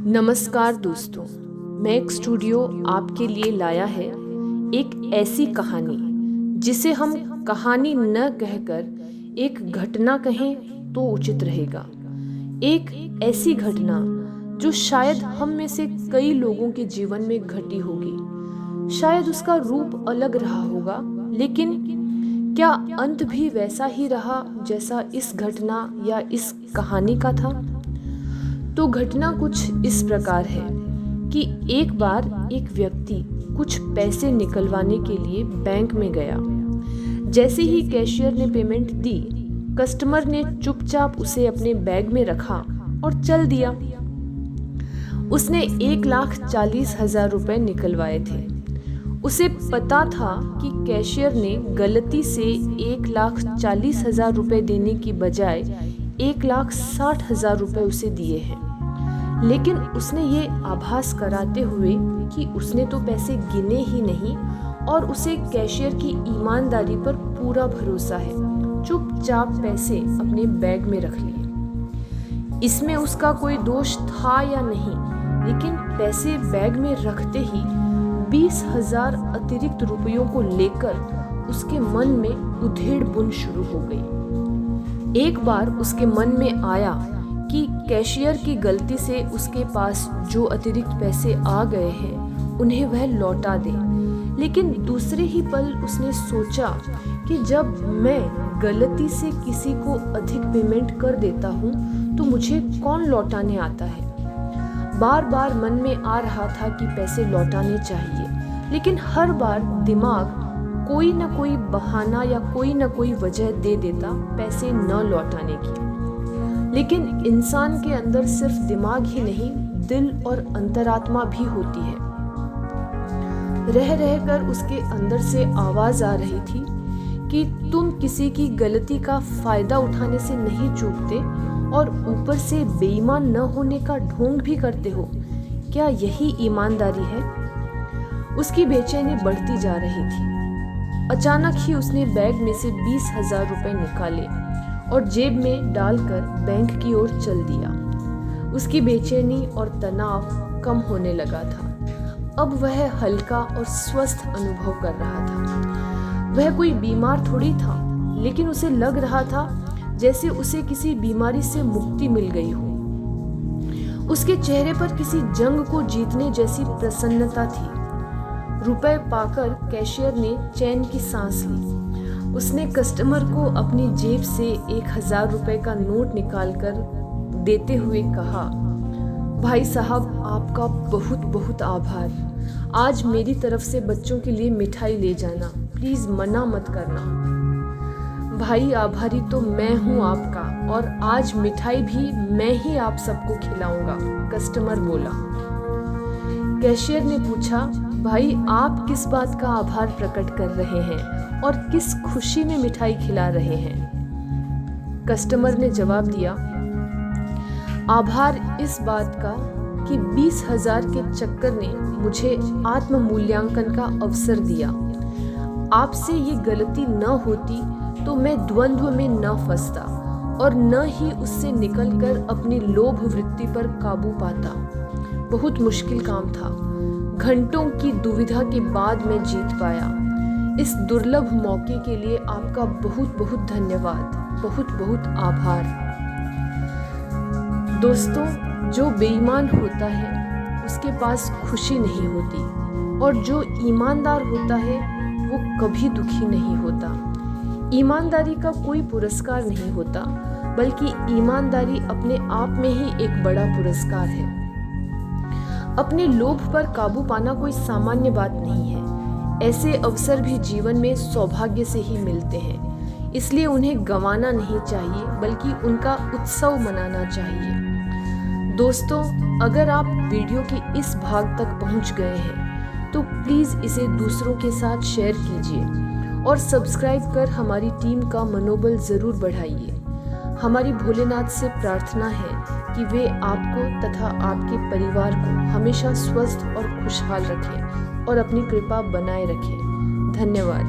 नमस्कार दोस्तों, Mac studio आपके लिए लाया है एक ऐसी कहानी जिसे हम कहानी न कहकर एक घटना कहें तो उचित रहेगा। एक ऐसी घटना जो शायद हम में से कई लोगों के जीवन में घटी होगी। शायद उसका रूप अलग रहा होगा, लेकिन क्या अंत भी वैसा ही रहा जैसा इस घटना या इस कहानी का था? तो घटना कुछ इस प्रकार है कि एक बार एक व्यक्ति कुछ पैसे निकलवाने के लिए बैंक में गया। जैसे ही कैशियर ने पेमेंट दी, कस्टमर ने चुपचाप उसे अपने बैग में रखा और चल दिया। उसने 1,40,000 रुपए निकलवाए थे। उसे पता था कि कैशियर ने गलती से 1,40,000 रुपए देने की बजाय 1,60,000 रुपए उसे दिए हैं, लेकिन उसने ये आभास कराते हुए कि उसने तो पैसे गिने ही नहीं और उसे कैशियर की ईमानदारी पर पूरा भरोसा है, चुपचाप पैसे अपने बैग में रख लिए। इसमें उसका कोई दोष था या नहीं, लेकिन पैसे बैग में रखते ही 20,000 अतिरिक्त रुपयों को लेकर उसके मन में उधेड़ बुन शुरू हो गई। एक बार उसके मन में आया कि कैशियर की गलती से उसके पास जो अतिरिक्त पैसे आ गए हैं उन्हें वह लौटा दे। लेकिन दूसरे ही पल उसने सोचा कि जब मैं गलती से किसी को अधिक पेमेंट कर देता हूँ तो मुझे कौन लौटाने आता है। बार बार मन में आ रहा था कि पैसे लौटाने चाहिए, लेकिन हर बार दिमाग कोई न कोई बहाना या कोई न कोई वजह दे देता पैसे न लौटाने की। लेकिन इंसान के अंदर सिर्फ दिमाग ही नहीं, दिल और अंतरात्मा भी होती है। रह रहकर उसके अंदर से आवाज आ रही थी कि तुम किसी की गलती का फायदा उठाने से नहीं चूकते और ऊपर से बेईमान न होने का ढोंग भी करते हो। क्या यही ईमानदारी है? उसकी बेचैनी बढ़ती जा रही थी। अचानक ही उसने बैग में से 20,000 रुपए निकाले और जेब में डालकर बैंक की ओर चल दिया। उसकी बेचैनी और तनाव कम होने लगा था। अब वह हल्का और स्वस्थ अनुभव कर रहा था। वह कोई बीमार थोड़ी था, लेकिन उसे लग रहा था जैसे उसे किसी बीमारी से मुक्ति मिल गई हो। उसके चेहरे पर किसी जंग को जीतने जैसी प्रसन्नता थी। रुपए पाकर कैशियर ने चैन की सांस ली। उसने कस्टमर को अपनी जेब से 1,000 रुपए का नोट निकालकर देते हुए कहा, भाई साहब, आपका बहुत बहुत आभार। आज मेरी तरफ से बच्चों के लिए मिठाई ले जाना, प्लीज मना मत करना। भाई, आभारी तो मैं हूँ आपका, और आज मिठाई भी मैं ही आप सबको खिलाऊंगा, कस्टमर बोला। कैशियर ने पूछा, भाई आप किस बात का आभार प्रकट कर रहे हैं और किस खुशी में मिठाई खिला रहे हैं? कस्टमर ने जवाब दिया, आभार इस बात का कि 20,000 के चक्कर ने मुझे आत्म मूल्यांकन का अवसर दिया। आपसे ये गलती न होती तो मैं द्वंद्व में न फंसता और न ही उससे निकलकर अपनी लोभ वृत्ति पर काबू पाता। बहुत मुश्किल काम था। घंटों की दुविधा के बाद मैं जीत पाया। इस दुर्लभ मौके के लिए आपका बहुत बहुत धन्यवाद, बहुत बहुत आभार। दोस्तों, जो बेईमान होता है उसके पास खुशी नहीं होती, और जो ईमानदार होता है वो कभी दुखी नहीं होता। ईमानदारी का कोई पुरस्कार नहीं होता, बल्कि ईमानदारी अपने आप में ही एक बड़ा पुरस्कार है। अपने लोभ पर काबू पाना कोई सामान्य बात नहीं है। ऐसे अवसर भी जीवन में सौभाग्य से ही मिलते हैं, इसलिए उन्हें गंवाना नहीं चाहिए, बल्कि उनका उत्सव मनाना चाहिए। दोस्तों, अगर आप वीडियो के इस भाग तक पहुंच गए हैं तो प्लीज़ इसे दूसरों के साथ शेयर कीजिए और सब्सक्राइब कर हमारी टीम का मनोबल ज़रूर बढ़ाइए। हमारी भोलेनाथ से प्रार्थना है कि वे आपको तथा आपके परिवार को हमेशा स्वस्थ और खुशहाल रखें और अपनी कृपा बनाए रखें। धन्यवाद।